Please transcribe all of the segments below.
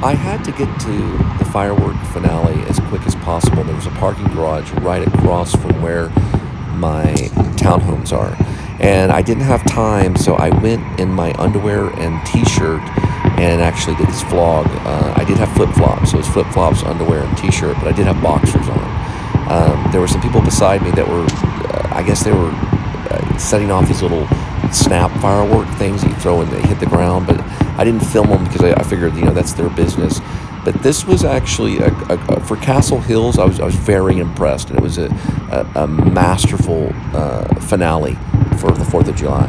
I had to get to the firework finale as quick as possible. There was a parking garage right across from where my townhomes are. And I didn't have time, so I went in my underwear and t-shirt and actually did this vlog. I did have flip-flops, so it was flip-flops, underwear, and t-shirt, but I did have boxers on. There were some people beside me that were, I guess they were setting off these little snap firework things that you throw and they hit the ground, but I didn't film them because I figured, that's their business. But this was actually for Castle Hills. I was very impressed, and it was a masterful finale for the 4th of July.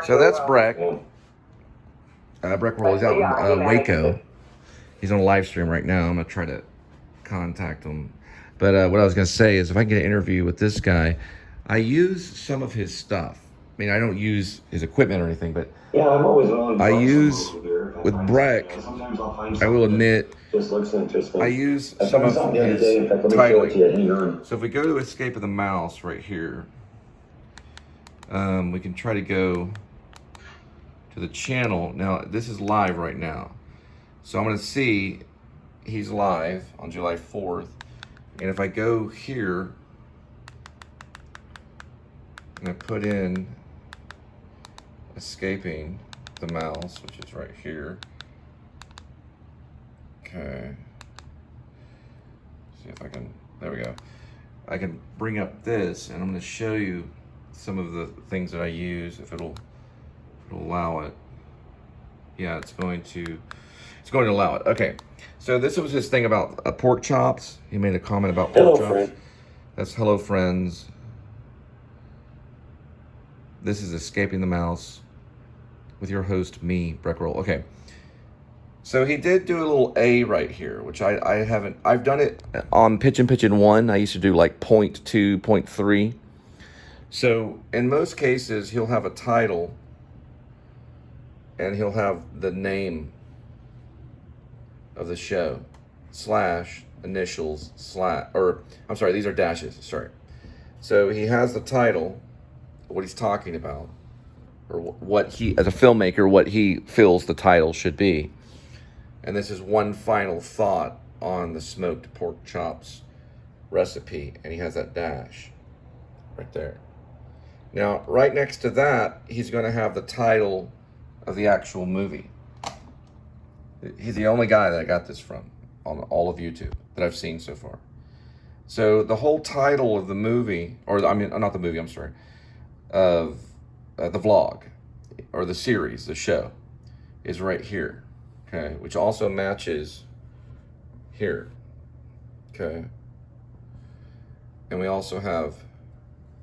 So that's Breck. Breck Roll is out in Waco. He's on a live stream right now. I'm going to try to contact him. But what I was going to say is if I can get an interview with this guy, I use some of his stuff. I mean, I don't use his equipment or anything, but I'm always I use, with Breck, I will admit, I use some of his titling. So if we go to Escape of the Mouse right here, we can try to go to the channel. Now, this is live right now. So I'm going to see he's live on July 4th. And if I go here, and I put in Escaping the Mouse, which is right here. Okay. See if I can, there we go. I can bring up this, and I'm going to show you some of the things that I use, if it'll allow it. Yeah, it's going to allow it. Okay, so this was his thing about pork chops. He made a comment about pork chops. Friend. That's Hello Friends. This is Escaping the Mouse with your host, me, Breck Roll. Okay, so he did do a little A right here, which I haven't. I've done it on Pitchin' 1. I used to do like 0.2, 0.3. So in most cases, he'll have a title and he'll have the name of the show, slash, initials, slash, or I'm sorry, these are dashes, sorry. So he has the title, what he's talking about, or what he, as a filmmaker, what he feels the title should be. And this is one final thought on the smoked pork chops recipe, and he has that dash right there. Now, right next to that, he's going to have the title of the actual movie. He's the only guy that I got this from on all of YouTube that I've seen so far. So the whole title of the movie, or I mean, not the movie, I'm sorry, of the vlog, or the series, the show, is right here, okay? Which also matches here, okay? And we also have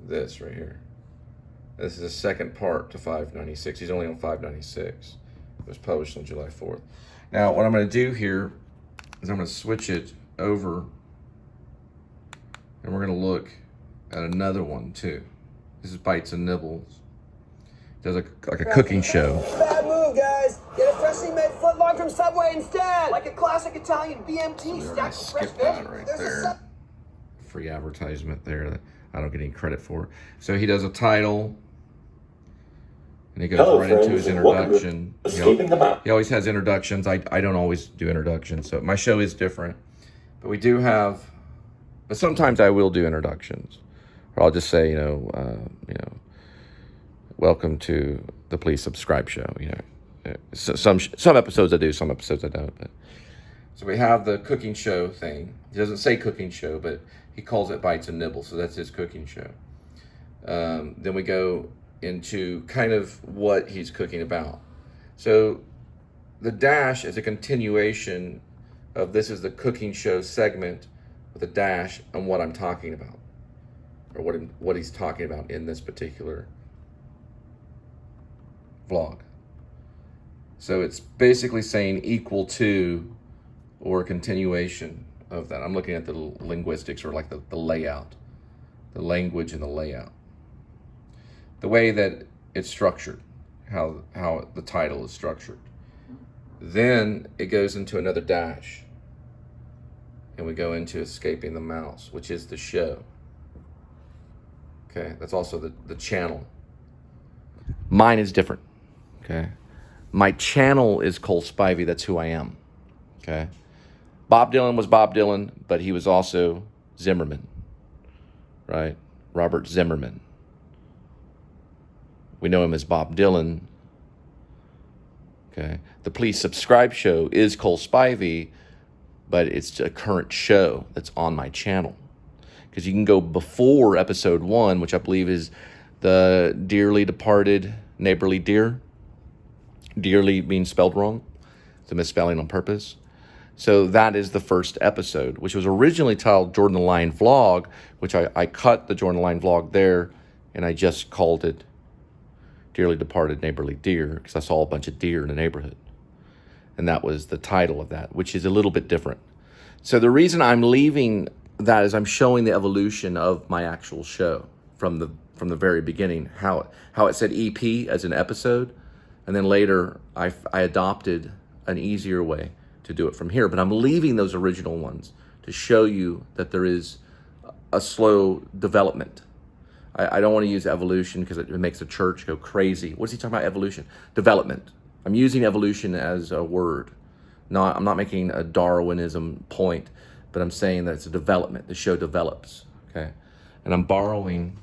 this right here. This is the second part to 596. He's only on 596. It was published on July 4th. Now, what I'm going to do here is I'm going to switch it over, and we're going to look at another one too. This is Bites and Nibbles. Does like a cooking show. Bad move, guys. Get a freshly made footlong from Subway instead. Like a classic Italian BMT So stacked with fresh skip that veggies. right There's there. Free advertisement there that I don't get any credit for. So he does a title, and he goes right into his introduction. He always has introductions. I don't always do introductions, so my show is different. But we do have, but sometimes I will do introductions, or I'll just say, welcome to the Please Subscribe show. So some episodes I do, some episodes I don't. But so we have the cooking show thing. He doesn't say cooking show, but he calls it Bites and Nibbles, so that's his cooking show. Then we go into kind of what he's cooking about. So the dash is a continuation of this is the cooking show segment with a dash on what I'm talking about, or what he's talking about in this particular vlog. So it's basically saying equal to or a continuation of that. I'm looking at the linguistics, or like the layout, the language and the layout. The way that it's structured, how the title is structured. Then it goes into another dash. And we go into Escaping the Mouse, which is the show. Okay, that's also the channel. Mine is different, okay? My channel is Cole Spivey, that's who I am, okay? Bob Dylan was Bob Dylan, but he was also Zimmerman, right? Robert Zimmerman. We know him as Bob Dylan, okay? The Please Subscribe show is Cole Spivey, but it's a current show that's on my channel. Because you can go before episode 1, which I believe is the dearly departed neighborly dear. Dearly being spelled wrong. It's a misspelling on purpose. So that is the first episode, which was originally titled Jordan the Lion Vlog, which I cut the Jordan the Lion Vlog there, and I just called it Dearly Departed Neighborly Deer, because I saw a bunch of deer in the neighborhood. And that was the title of that, which is a little bit different. So the reason I'm leaving that is I'm showing the evolution of my actual show from the very beginning, how it said EP as an episode, and then later I adopted an easier way to do it from here. But I'm leaving those original ones to show you that there is a slow development. I don't want to use evolution because it makes the church go crazy. What is he talking about, evolution? Development. I'm using evolution as a word. I'm not making a Darwinism point, but I'm saying that it's a development. The show develops, okay? And I'm borrowing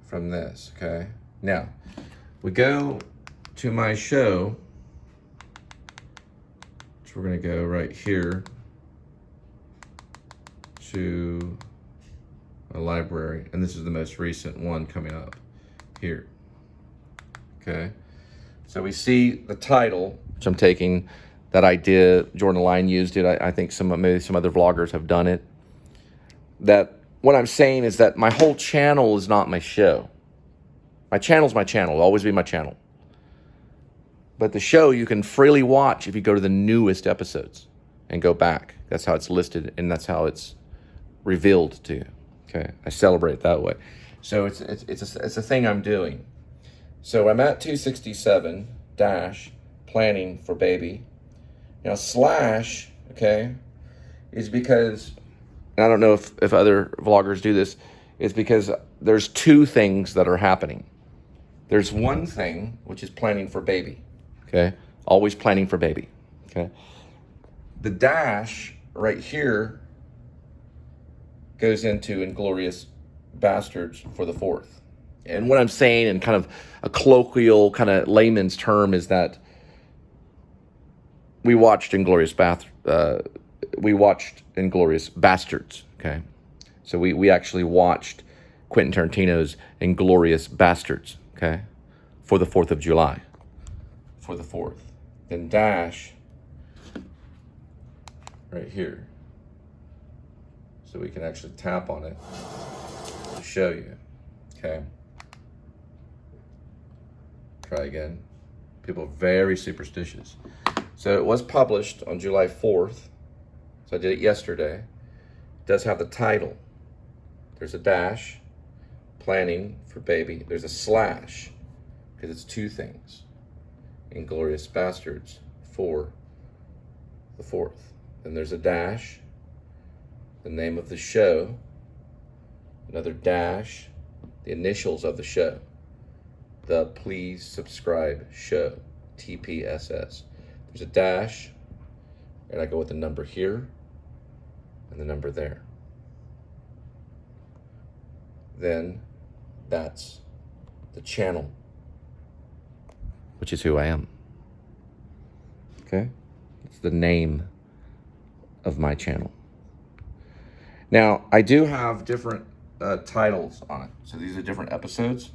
from this, okay? Now, we go to my show, so we're gonna go right here to a library, and this is the most recent one coming up here, okay? So we see the title, which I'm taking that idea, Jordan the Lion used it. I think maybe some other vloggers have done it. That what I'm saying is that my whole channel is not my show. My channel's my channel, it'll always be my channel. But the show you can freely watch if you go to the newest episodes and go back. That's how it's listed, and that's how it's revealed to you. Okay, I celebrate it that way. So it's a thing I'm doing. So I'm at 267 dash planning for baby. Now slash, okay, is because, and I don't know if other vloggers do this, is because there's two things that are happening. There's one thing, which is planning for baby, okay? Always planning for baby, okay? The dash right here goes into Inglorious Bastards for the 4th. And what I'm saying in kind of a colloquial, kind of layman's term is that we watched Inglorious Bastards, okay? So we actually watched Quentin Tarantino's Inglorious Bastards, okay? For the 4th of July, for the 4th. Then dash right here. So we can actually tap on it to show you, okay? Try again. People are very superstitious. So it was published on July 4th. So I did it yesterday. It does have the title. There's a dash, planning for baby. There's a slash, because it's two things. Inglorious Bastards for the 4th. Then there's a dash, the name of the show, another dash, the initials of the show. The Please Subscribe show, TPSS. There's a dash, and I go with the number here and the number there. Then that's the channel, which is who I am. Okay? It's the name of my channel. Now, I do have different titles on it. So these are different episodes.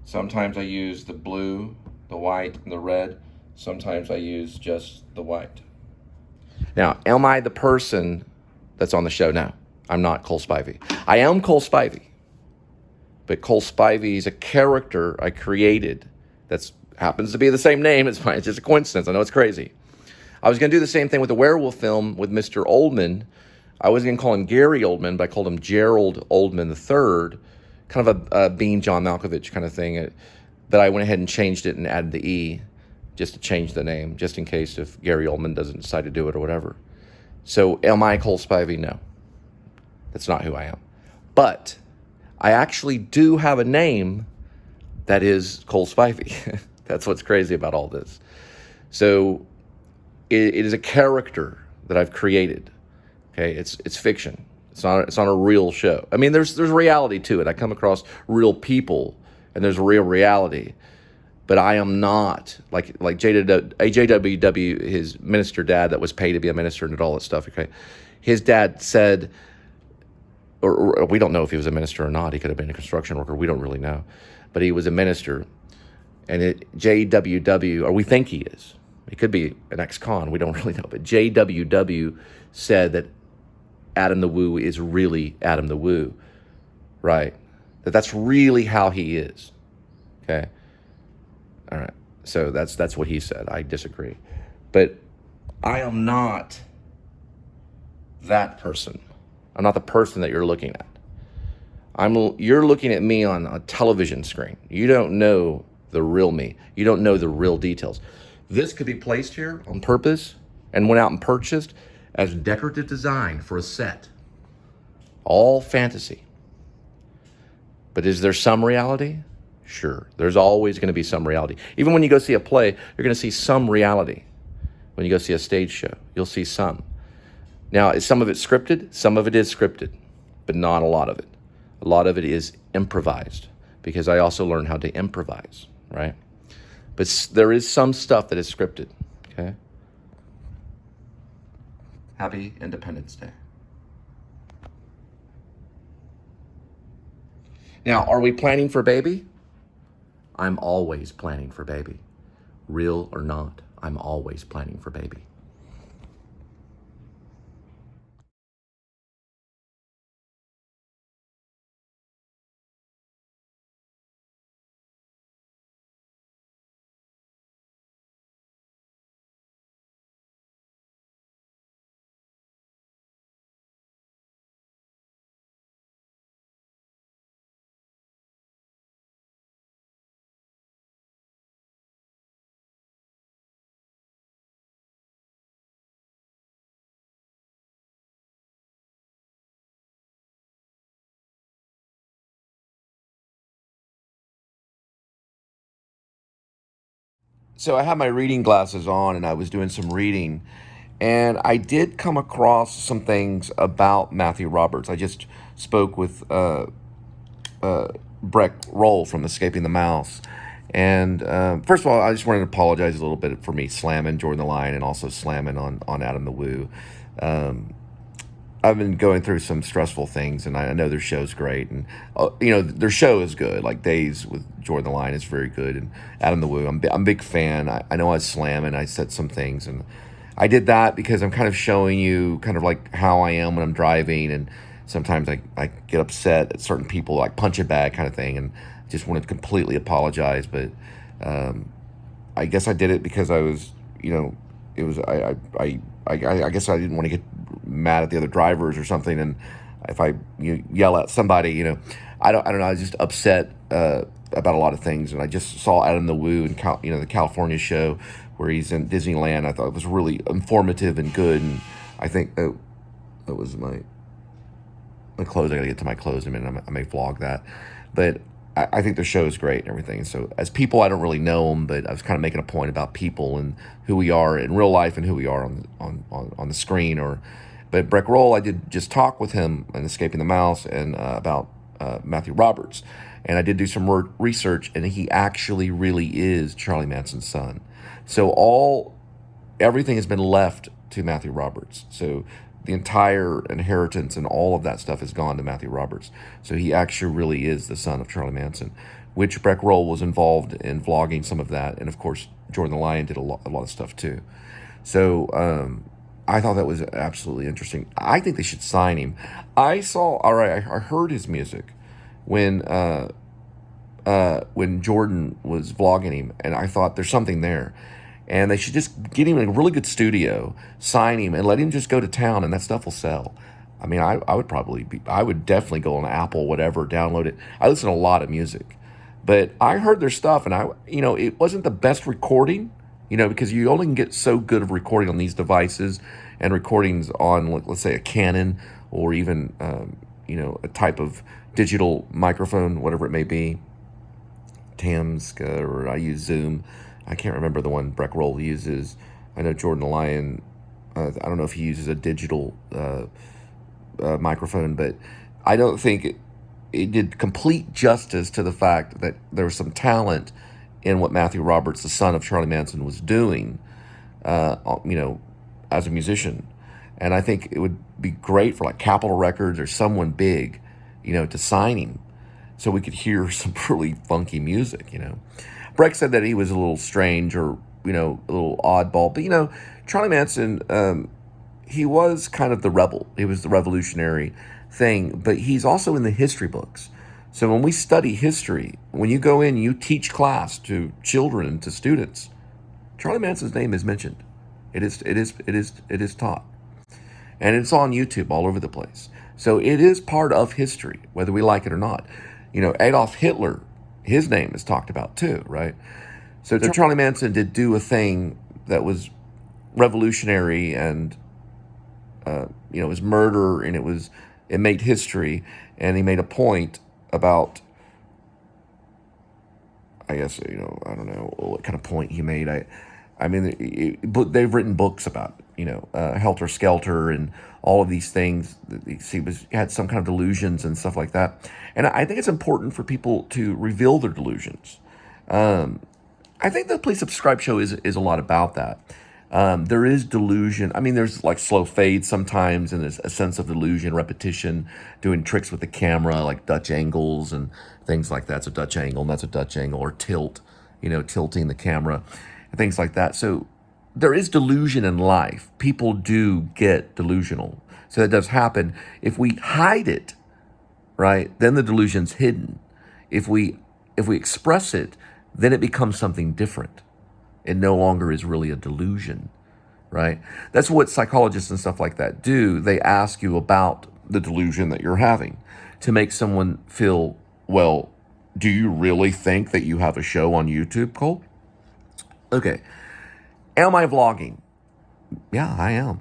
Sometimes I use the blue the white and the red. Sometimes I use just the white. Now, am I the person that's on the show now? I'm not Cole Spivey. I am Cole Spivey. But Cole Spivey is a character I created that happens to be the same name. It's fine. It's just a coincidence. I know it's crazy. I was going to do the same thing with the werewolf film with Mr. Oldman. I wasn't going to call him Gary Oldman, but I called him Gerald Oldman III, kind of a Bean John Malkovich kind of thing. But I went ahead and changed it and added the E just to change the name, just in case if Gary Oldman doesn't decide to do it or whatever. So am I Cole Spivey? No. That's not who I am. But I actually do have a name that is Cole Spivey. That's what's crazy about all this. So it is a character that I've created. Okay, it's fiction. It's not a real show. I mean, there's reality to it. I come across real people, and there's real reality. But I am not like JWW, his minister dad that was paid to be a minister and did all that stuff. Okay, his dad said, or we don't know if he was a minister or not. He could have been a construction worker. We don't really know, but he was a minister. And JWW, or we think he is. He could be an ex-con. We don't really know. But JWW said that Adam the Woo is really Adam the Woo, right? That's really how he is. Okay. All right. So that's what he said. I disagree. But I am not that person. I'm not the person that you're looking at. You're looking at me on a television screen. You don't know the real me. You don't know the real details. This could be placed here on purpose and went out and purchased as decorative design for a set. All fantasy. But is there some reality? Sure. There's always going to be some reality. Even when you go see a play, you're going to see some reality. When you go see a stage show, you'll see some. Now, is some of it scripted? Some of it is scripted, but not a lot of it. A lot of it is improvised because I also learned how to improvise, right? But there is some stuff that is scripted, okay? Happy Independence Day. Now, are we planning for baby? I'm always planning for baby. Real or not, I'm always planning for baby. So I had my reading glasses on and I was doing some reading, and I did come across some things about Matthew Roberts. I just spoke with Breck Roll from Escaping the Mouse. And first of all, I just wanted to apologize a little bit for me slamming Jordan the Lion and also slamming on Adam the Woo. I've been going through some stressful things, and I know their show's great, and their show is good. Like Days with Jordan the Lion is very good, and Adam the Woo, I'm a big fan. I know I was slamming. I said some things, and I did that because I'm kind of showing you kind of like how I am when I'm driving, and sometimes I get upset at certain people, like punch a bag kind of thing, and just want to completely apologize. But I guess I did it because I was, it was I guess I didn't want to get mad at the other drivers or something, and if I yell at somebody, I don't know. I was just upset about a lot of things, and I just saw Adam the Woo and the California show where he's in Disneyland. I thought it was really informative and good, and I think that was my clothes. I gotta get to my clothes in a minute. I may vlog that, but I think the show is great and everything. So as people, I don't really know them, but I was kind of making a point about people and who we are in real life and who we are on the screen. But Breck Roll, I did just talk with him in Escaping the Mouse and about Matthew Roberts, and I did do some research, and he actually really is Charlie Manson's son. So everything has been left to Matthew Roberts. So the entire inheritance and all of that stuff has gone to Matthew Roberts. So he actually really is the son of Charlie Manson, which Breck Roll was involved in vlogging some of that. And of course, Jordan the Lion did a lot of stuff too. So I thought that was absolutely interesting. I think they should sign him. I heard his music when Jordan was vlogging him, and I thought there's something there. And they should just get him in a really good studio, sign him, and let him just go to town, and that stuff will sell. I mean, I would definitely go on Apple, whatever, download it. I listen to a lot of music, but I heard their stuff, and it wasn't the best recording, because you only can get so good of recording on these devices, and recordings on, let's say, a Canon, or even, a type of digital microphone, whatever it may be, Tamska, or I use Zoom. I can't remember the one Breck Roll uses. I know Jordan the Lion, I don't know if he uses a digital microphone, but I don't think it did complete justice to the fact that there was some talent in what Matthew Roberts, the son of Charlie Manson, was doing, as a musician. And I think it would be great for like Capitol Records or someone big, to sign him so we could hear some really funky music, Breck said that he was a little strange or, a little oddball. But, Charlie Manson, he was kind of the rebel. He was the revolutionary thing. But he's also in the history books. So when we study history, when you go in, you teach class to children and to students, Charlie Manson's name is mentioned. It is taught. And it's on YouTube all over the place. So it is part of history, whether we like it or not. Adolf Hitler, his name is talked about too, right? So Charlie Manson did do a thing that was revolutionary, and it was murder, and it made history, and he made a point about, I guess, I don't know what kind of point he made. I mean, they've written books about, Helter Skelter and all of these things. He had some kind of delusions and stuff like that. And I think it's important for people to reveal their delusions. I think the Please Subscribe show is a lot about that. There is delusion. I mean, there's like slow fade sometimes, and there's a sense of delusion, repetition, doing tricks with the camera, like Dutch angles and things like that. It's a Dutch angle, and that's a Dutch angle, or tilt, tilting the camera, and things like that. So there is delusion in life. People do get delusional. So that does happen. If we hide it, right, then the delusion's hidden. If we express it, then it becomes something different. It no longer is really a delusion, right? That's what psychologists and stuff like that do. They ask you about the delusion that you're having to make someone feel, well, do you really think that you have a show on YouTube, Cole? Okay. Am I vlogging? Yeah, I am.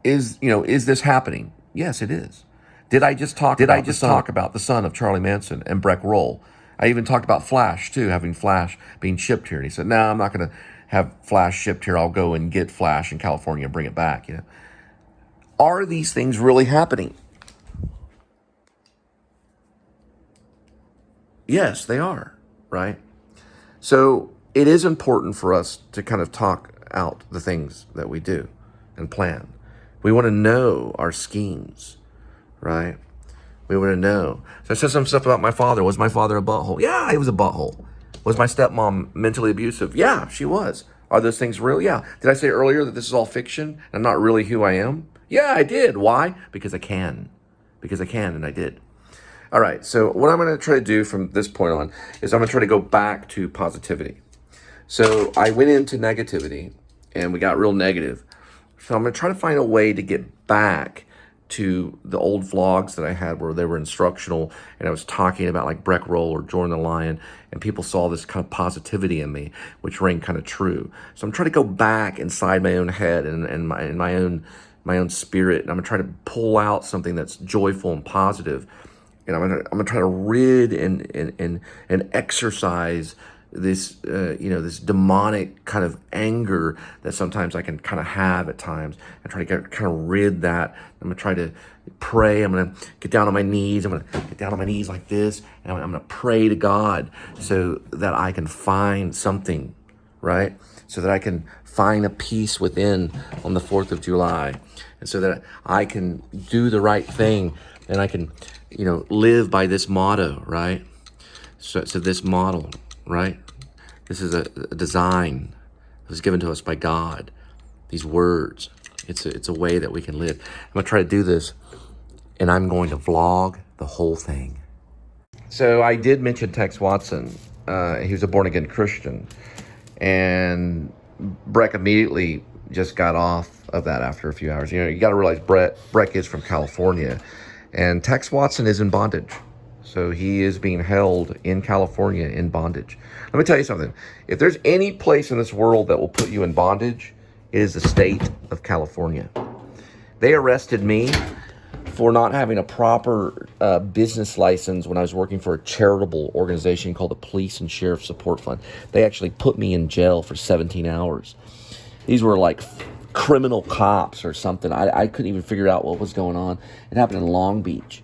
Is this happening? Yes, it is. Did I just talk about the son of Charlie Manson and Breck Roll? I even talked about Flash too, having Flash being shipped here. And he said, no, I'm not going to have Flash shipped here. I'll go and get Flash in California and bring it back. Are these things really happening? Yes, they are, right? So it is important for us to kind of talk out the things that we do and plan. We want to know our schemes, right? We want to know. So I said some stuff about my father. Was my father a butthole? Yeah, he was a butthole. Was my stepmom mentally abusive? Yeah, she was. Are those things real? Yeah. Did I say earlier that this is all fiction and not really who I am? Yeah, I did. Why? Because I can. Because I can, and I did. All right, so what I'm going to try to do from this point on is I'm going to try to go back to positivity. So I went into negativity, and we got real negative. So I'm going to try to find a way to get back to the old vlogs that I had where they were instructional, and I was talking about like Breck Roll or Jordan the Lion, and people saw this kind of positivity in me, which rang kind of true. So I'm trying to go back inside my own head and my own spirit, and I'm going to try to pull out something that's joyful and positive. And I'm gonna try to rid and exercise this this demonic kind of anger that sometimes I can kind of have at times. I try to kind of rid that. I'm gonna try to pray. I'm gonna get down on my knees. I'm gonna get down on my knees like this, and I'm gonna pray to God so that I can find something, right? So that I can find a peace within on the 4th of July. and so that I can do the right thing, and I can, live by this motto, right? So this model, right? This is a design that was given to us by God. These words, it's a way that we can live. I'm gonna try to do this, and I'm going to vlog the whole thing. So I did mention Tex Watson. He was a born-again Christian, and Breck immediately just got off of that after a few hours. You got to realize Breck is from California, and Tex Watson is in bondage. So he is being held in California in bondage. Let me tell you something. If there's any place in this world that will put you in bondage, it is the state of California. They arrested me for not having a proper business license when I was working for a charitable organization called the Police and Sheriff Support Fund. They actually put me in jail for 17 hours. These were like criminal cops or something. I couldn't even figure out what was going on. It happened in Long Beach.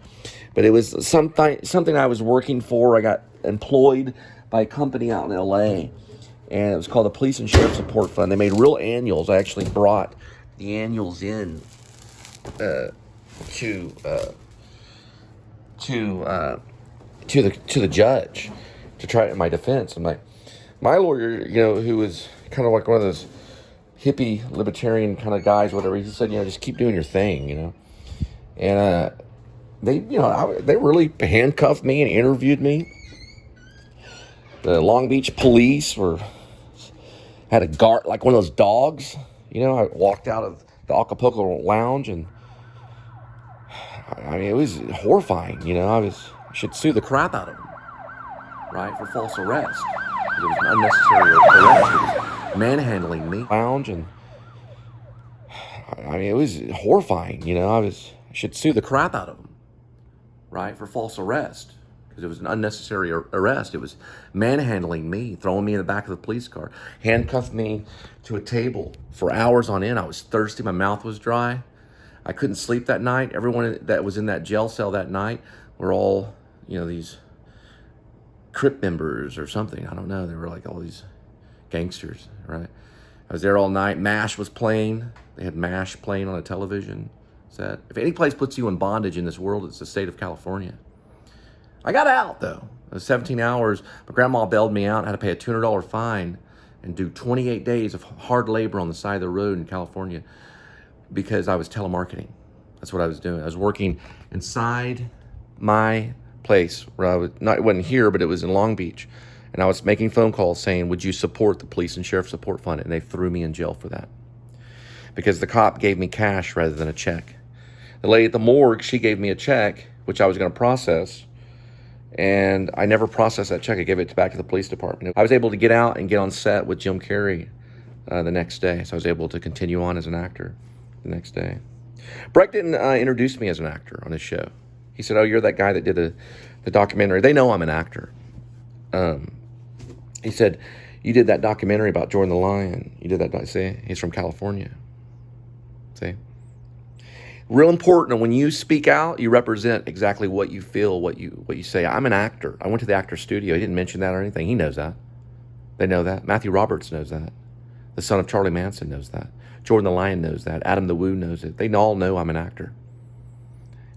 But it was something I was working for. I got employed by a company out in LA, and it was called the Police and Sheriff Support Fund. They made real annuals. I actually brought the annuals in to the judge to try it in my defense. I'm like, my lawyer, who was kind of like one of those hippie libertarian kind of guys, whatever, he said, just keep doing your thing, and they really handcuffed me and interviewed me. The Long Beach police had a guard, like one of those dogs. I walked out of the Acapulco lounge, and it was horrifying. I should sue the crap out of them, right, for false arrest. It was an unnecessary arrest. It was manhandling me. Lounge, and it was horrifying. I should sue the crap out of them, right, for false arrest. It was an unnecessary arrest. It was manhandling me, throwing me in the back of the police car, handcuffed me to a table for hours on end. I was thirsty. My mouth was dry. I couldn't sleep that night. Everyone that was in that jail cell that night were all, these Crip members or something. I don't know. They were like all these gangsters, right? I was there all night. MASH was playing. They had MASH playing on a television set. If any place puts you in bondage in this world, it's the state of California. I got out, though. It was 17 hours. My grandma bailed me out. I had to pay a $200 fine and do 28 days of hard labor on the side of the road in California because I was telemarketing. That's what I was doing. I was working inside my place where it wasn't here, but it was in Long Beach. And I was making phone calls saying, would you support the Police and Sheriff Support Fund? And they threw me in jail for that because the cop gave me cash rather than a check. The lady at the morgue, she gave me a check, which I was going to process. And I never processed that check. I gave it back to the police department. I was able to get out and get on set with Jim Carrey the next day. So I was able to continue on as an actor the next day. Breck didn't introduce me as an actor on his show. He said, oh, you're that guy that did the documentary. They know I'm an actor. He said, you did that documentary about Jordan the Lion. You did that. See, he's from California. See? Real important, when you speak out, you represent exactly what you feel, what you say. I'm an actor. I went to the actor studio. He didn't mention that or anything. He knows that. They know that. Matthew Roberts knows that. The son of Charlie Manson knows that. Jordan the Lion knows that. Adam the Woo knows it. They all know I'm an actor.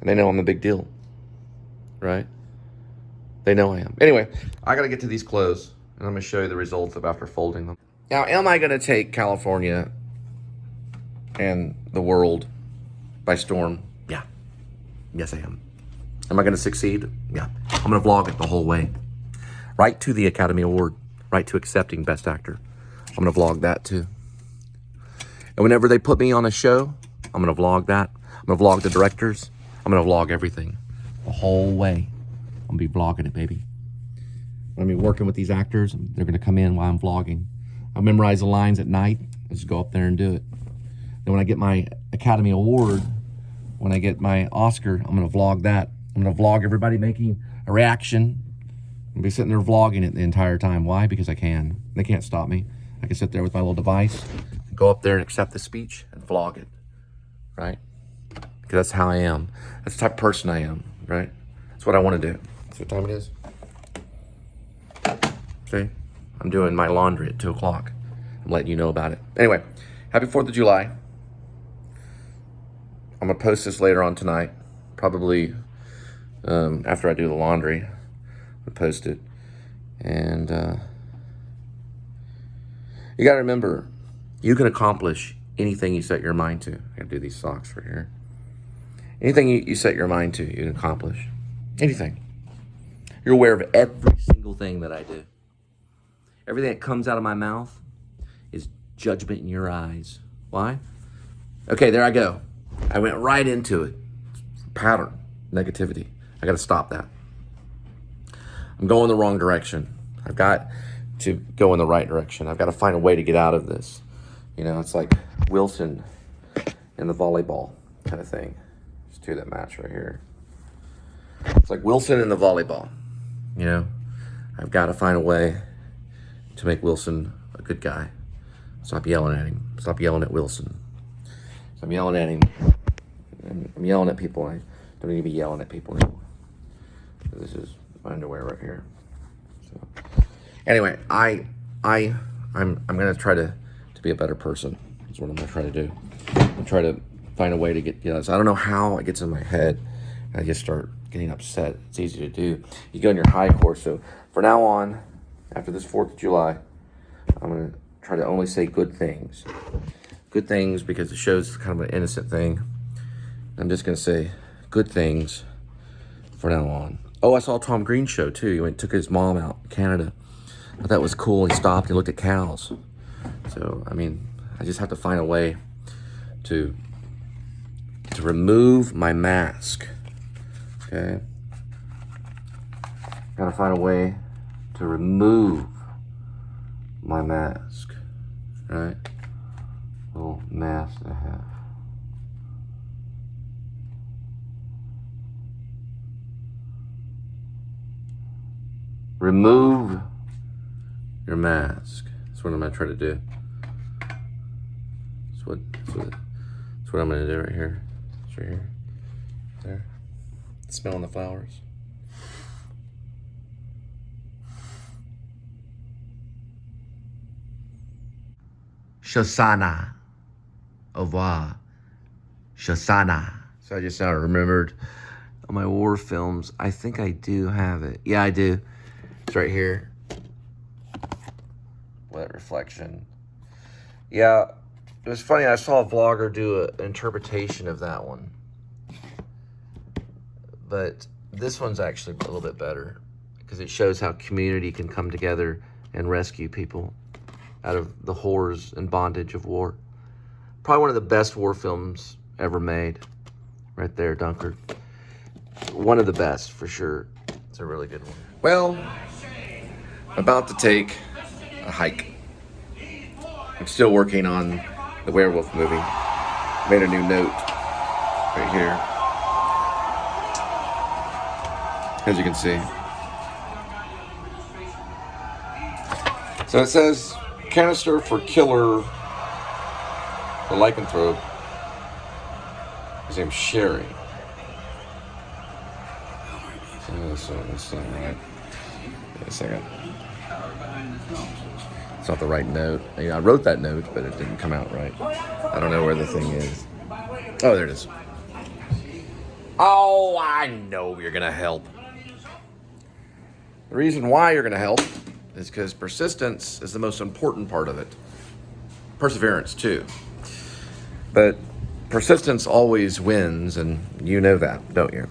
And they know I'm a big deal. Right? They know I am. Anyway, I got to get to these clothes, and I'm going to show you the results of after folding them. Now, am I going to take California and the world by storm? Yeah. Yes, I am. Am I going to succeed? Yeah. I'm going to vlog it the whole way. Right to the Academy Award. Right to accepting Best Actor. I'm going to vlog that too. And whenever they put me on a show, I'm going to vlog that. I'm going to vlog the directors. I'm going to vlog everything. The whole way. I'm going to be vlogging it, baby. I'm going to be working with these actors. They're going to come in while I'm vlogging. I'll memorize the lines at night. I just go up there and do it. Then when I get my Academy Award, when I get my Oscar, I'm going to vlog that. I'm going to vlog everybody making a reaction. I'm going to be sitting there vlogging it the entire time. Why? Because I can. They can't stop me. I can sit there with my little device, go up there and accept the speech and vlog it, right? Because that's how I am. That's the type of person I am, right? That's what I want to do. See what time it is? See? I'm doing my laundry at 2 o'clock. I'm letting you know about it. Anyway, happy 4th of July. I'm gonna post this later on tonight, probably after I do the laundry. I'll post it, and you gotta remember, you can accomplish anything you set your mind to. I gotta do these socks right here. Anything you set your mind to, you can accomplish. Anything. You're aware of every single thing that I do. Everything that comes out of my mouth is judgment in your eyes. Why? Okay, there I go. I went right into it. Pattern, negativity. I got to stop that. I'm going the wrong direction. I've got to go in the right direction. I've got to find a way to get out of this. You know, it's like Wilson in the volleyball kind of thing. There's two that match right here. It's like Wilson in the volleyball. You know, I've got to find a way to make Wilson a good guy. Stop yelling at him. Stop yelling at Wilson. Stop yelling at him. I'm yelling at people. I don't need to be yelling at people anymore. This is my underwear right here. So, anyway, I'm gonna try to be a better person. That's what I'm gonna try to do. I'm try to find a way to get this. I don't know how it gets in my head. I just start getting upset. It's easy to do. You go in your high course. So for now on, after this 4th of July, I'm gonna try to only say good things. Good things because the show's kind of an innocent thing. I'm just gonna say good things for now on. Oh, I saw Tom Green's show too. He went, took his mom out in Canada. I thought that was cool. He stopped and looked at cows. So, I mean, I just have to find a way to remove my mask. Okay? Gotta find a way to remove my mask. Right? Little mask I have. Remove your mask. That's what I'm gonna try to do. That's what I'm gonna do right here. It's right here. There. Smelling the flowers. Shosana. Au revoir. Shosana. So I just now remembered on my war films. I think I do have it. Yeah, I do. It's right here. Wet reflection. Yeah, it was funny. I saw a vlogger do an interpretation of that one. But this one's actually a little bit better because it shows how community can come together and rescue people out of the horrors and bondage of war. Probably one of the best war films ever made. Right there, Dunkirk. One of the best, for sure. It's a really good one. Well, I'm about to take a hike. I'm still working on the werewolf movie. Made a new note right here. As you can see. So it says, canister for killer the lycanthrope. His name's Sherry. So that's not right. Wait a second. It's not the right note. I wrote that note, but it didn't come out right. I don't know where the thing is. Oh, there it is. Oh, I know you're going to help. The reason why you're going to help is because persistence is the most important part of it. Perseverance, too. But persistence always wins, and you know that, don't you?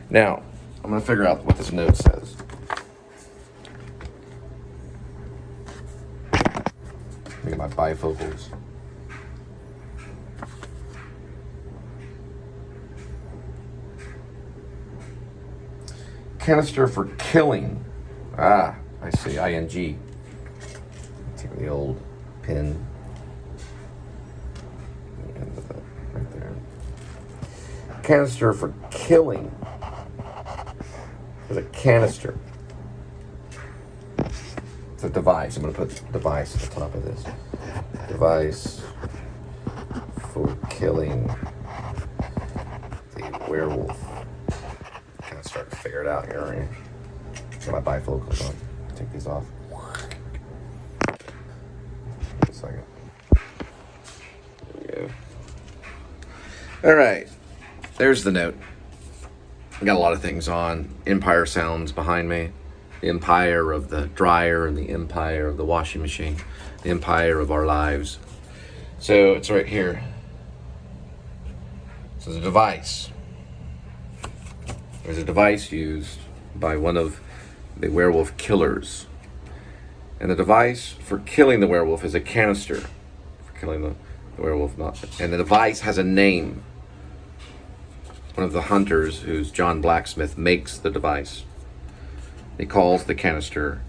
Now, I'm going to figure out what this note says. Let me get my bifocals. Canister for killing. Ah, I see. ING. Take the old pin. Right there. Canister for killing. There's a canister. It's a device. I'm going to put device at the top of this. Device for killing the werewolf. Kind of start to figure it out here, aren't you? Got my bifocals on. Take these off. Wait a second. There we go. All right. there's the note. I got a lot of things on. Empire sounds behind me. The empire of the dryer and the empire of the washing machine. The empire of our lives. So it's right here. This is a device. There's a device used by one of the werewolf killers. And the device for killing the werewolf is a canister. For killing the werewolf, and the device has a name. One of the hunters, who's John Blacksmith, makes the device. He calls the canister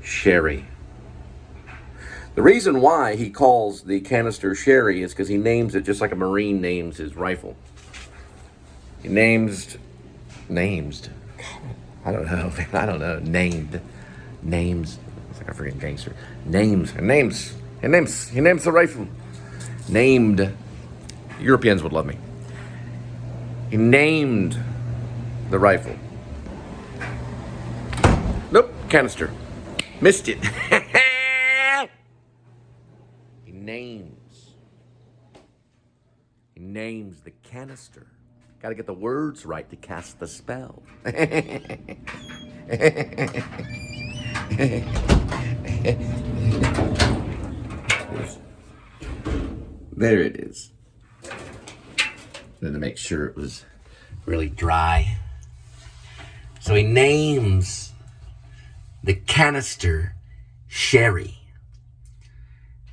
Sherry. The reason why he calls the canister Sherry is because he names it just like a Marine names his rifle. He named. I don't know. Named. Names. It's like a freaking gangster. Names the rifle. Named. Europeans would love me. He named the rifle. Nope, canister. Missed it. He names the canister. Got to get the words right to cast the spell. There it is. Then to make sure it was really dry. So he names the canister Sherry.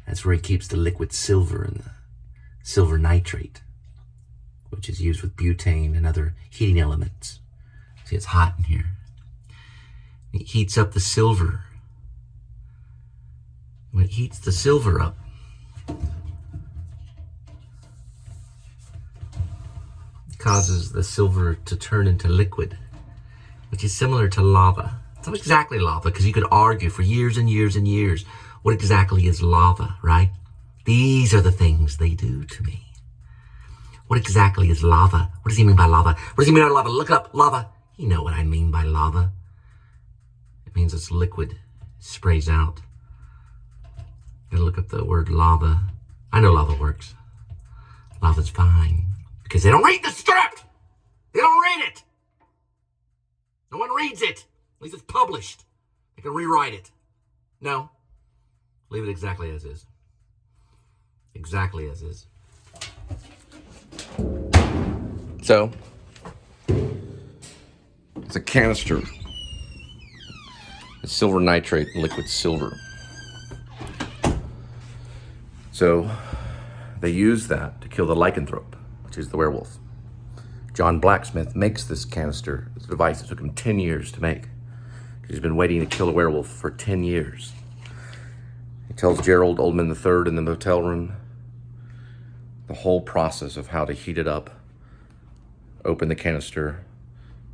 That's where he keeps the liquid silver and the silver nitrate, which is used with butane and other heating elements. See, it's hot in here. He heats up the silver. When it heats the silver up, it causes the silver to turn into liquid, which is similar to lava. It's not exactly lava, because you could argue for years and years and years what exactly is lava, right? These are the things they do to me. What exactly is lava? What does he mean by lava? What does he mean by lava? Look it up, lava. You know what I mean by lava. It means it's liquid. It sprays out. Gotta look up the word lava. I know lava works. Lava's fine. Because they don't read the script! They don't read it! No one reads it! At least it's published. They can rewrite it. No. Leave it exactly as is. Exactly as is. So, it's a canister. It's silver nitrate, liquid silver. So, they use that to kill the lycanthrope, which is the werewolf. John Blacksmith makes this canister, this device. It took him 10 years to make. He's been waiting to kill a werewolf for 10 years. He tells Gerald Oldman III in the motel room the whole process of how to heat it up, open the canister,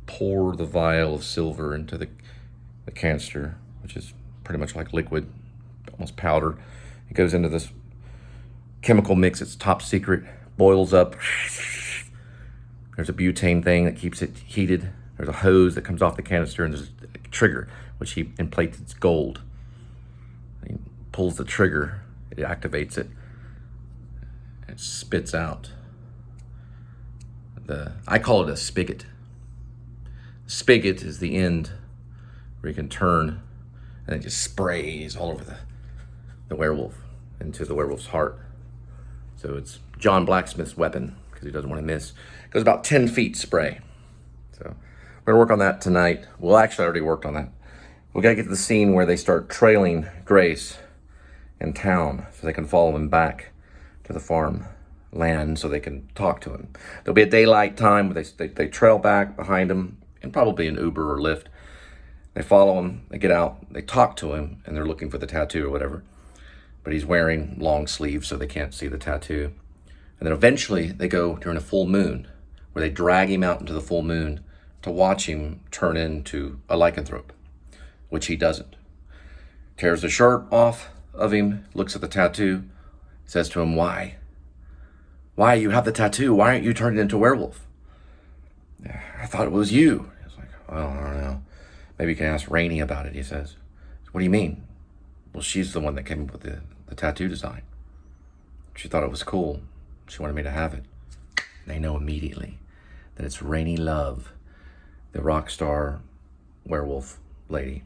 pour the vial of silver into the canister, which is pretty much like liquid, almost powder. It goes into this chemical mix. It's top secret, boils up. There's a butane thing that keeps it heated. There's a hose that comes off the canister, and there's a trigger, which he inflates its gold. He pulls the trigger, it activates it, it spits out. I call it a spigot. Spigot is the end where you can turn, and it just sprays all over the werewolf, into the werewolf's heart. So it's John Blacksmith's weapon, because he doesn't want to miss. It goes about 10 feet spray. So we're gonna work on that tonight. Well, actually, I already worked on that. We gotta get to the scene where they start trailing Grace in town, so they can follow him back to the farm land, so they can talk to him. There'll be a daylight time where they trail back behind him, and probably an Uber or Lyft. They follow him, they get out, they talk to him, and they're looking for the tattoo or whatever. But he's wearing long sleeves, so they can't see the tattoo. And then eventually they go during a full moon, where they drag him out into the full moon to watch him turn into a lycanthrope, which he doesn't. Tears the shirt off of him, looks at the tattoo, says to him, why? Why, you have the tattoo, why aren't you turning into a werewolf? I thought it was you. He's like, well, I don't know. Maybe you can ask Rainey about it, he says. What do you mean? Well, she's the one that came up with the tattoo design. She thought it was cool. She wanted me to have it. They know immediately. that it's Rainy Love, the rock star werewolf lady.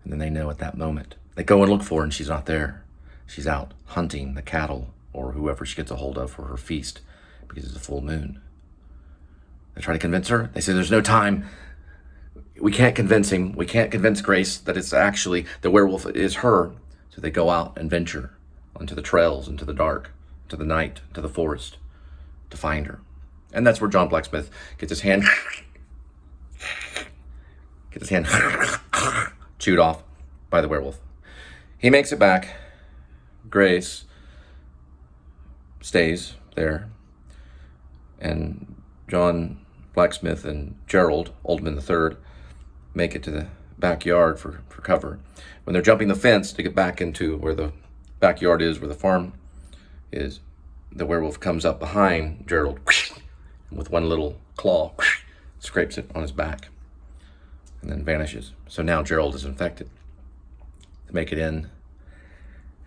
And then they know at that moment. They go and look for her, and she's not there. She's out hunting the cattle or whoever she gets a hold of for her feast because it's a full moon. They try to convince her. They say there's no time. We can't convince him. We can't convince Grace that it's actually the werewolf is her. So they go out and venture onto the trails, into the dark, to the night, to the forest to find her. And that's where John Blacksmith gets his hand chewed off by the werewolf. He makes it back. Grace stays there. And John Blacksmith and Gerald Oldman III make it to the backyard for cover. When they're jumping the fence to get back into where the backyard is, where the farm is, the werewolf comes up behind Gerald and with one little claw scrapes it on his back and then vanishes. So now Gerald is infected. They make it in,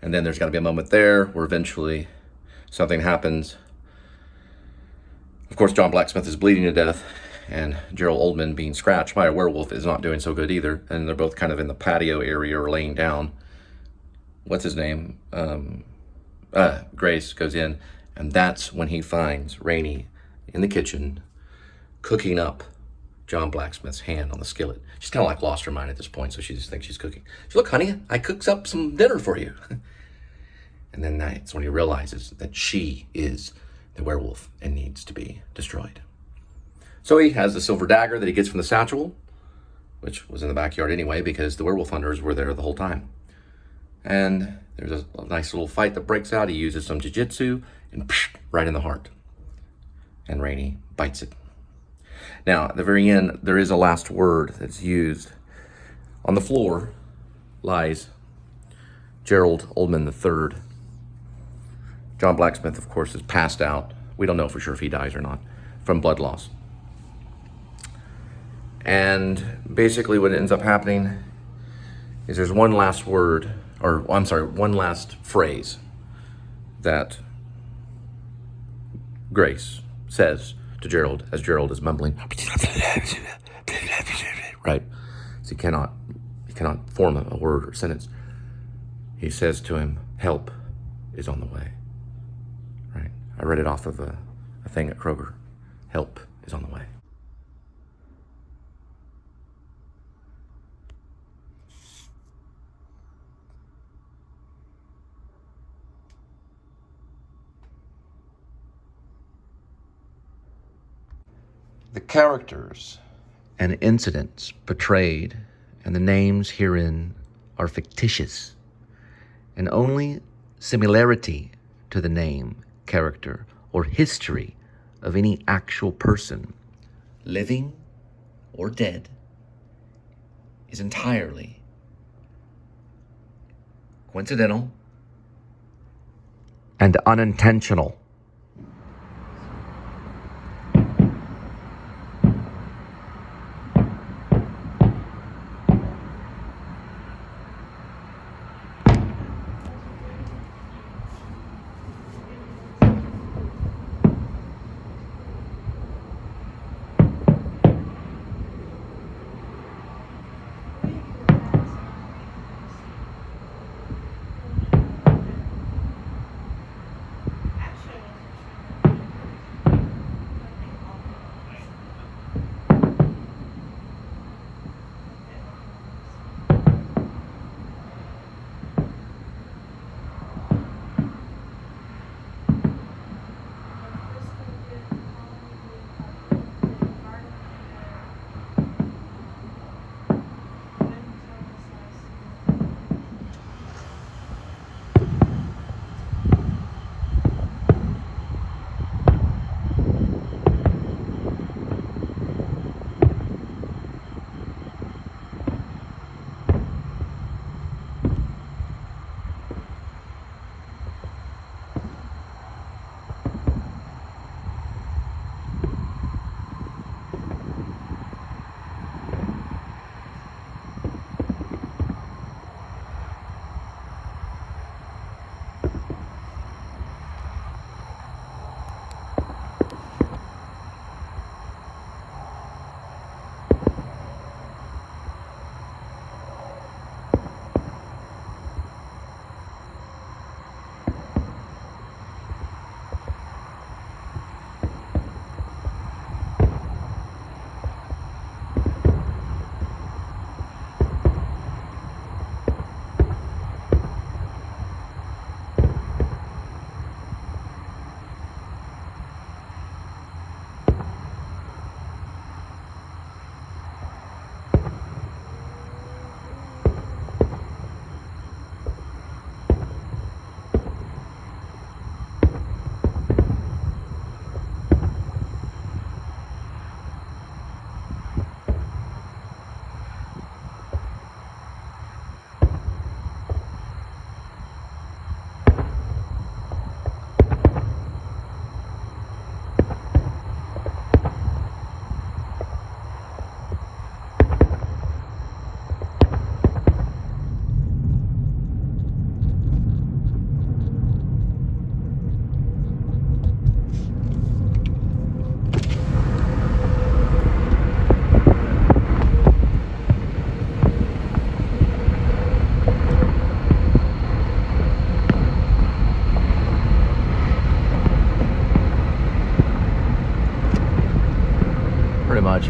and then there's got to be a moment there where eventually something happens. Of course, John Blacksmith is bleeding to death, and Gerald Oldman, being scratched by a werewolf, is not doing so good either. And they're both kind of in the patio area or laying down. What's his name? Grace goes in, and that's when he finds Rainey in the kitchen cooking up John Blacksmith's hand on the skillet. She's kind of like lost her mind at this point, so she just thinks she's cooking. She's, look, honey, I cooked up some dinner for you. And then that's when he realizes that she is the werewolf and needs to be destroyed. So he has the silver dagger that he gets from the satchel, which was in the backyard anyway, because the werewolf hunters were there the whole time. And there's a nice little fight that breaks out. He uses some jiu-jitsu and right in the heart. And Rainey bites it. Now, at the very end, there is a last word that's used. On the floor lies Gerald Oldman III. John Blacksmith, of course, is passed out. We don't know for sure if he dies or not from blood loss. And basically what ends up happening is there's one last word, one last phrase that Grace says to Gerald as Gerald is mumbling. Right? So he cannot form a word or sentence. He says to him, help is on the way. Right? I read it off of a thing at Kroger. Help is on the way. The characters and incidents portrayed and the names herein are fictitious, and only similarity to the name, character, or history of any actual person, living or dead, is entirely coincidental and unintentional.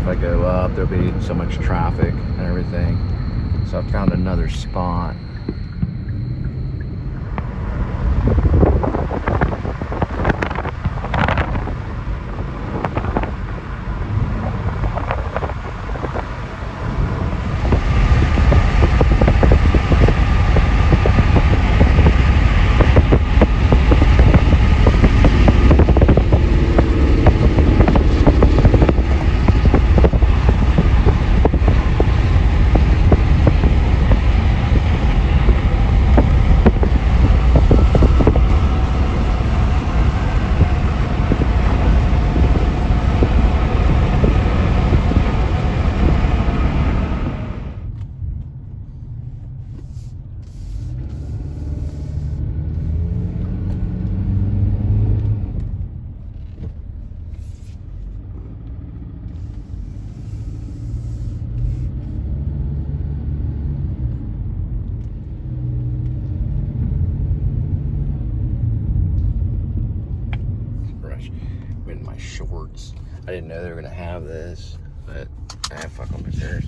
if I go up, there'll be so much traffic and everything. So I found another spot. In my shorts. I didn't know they were gonna have this, but fuck them, who cares?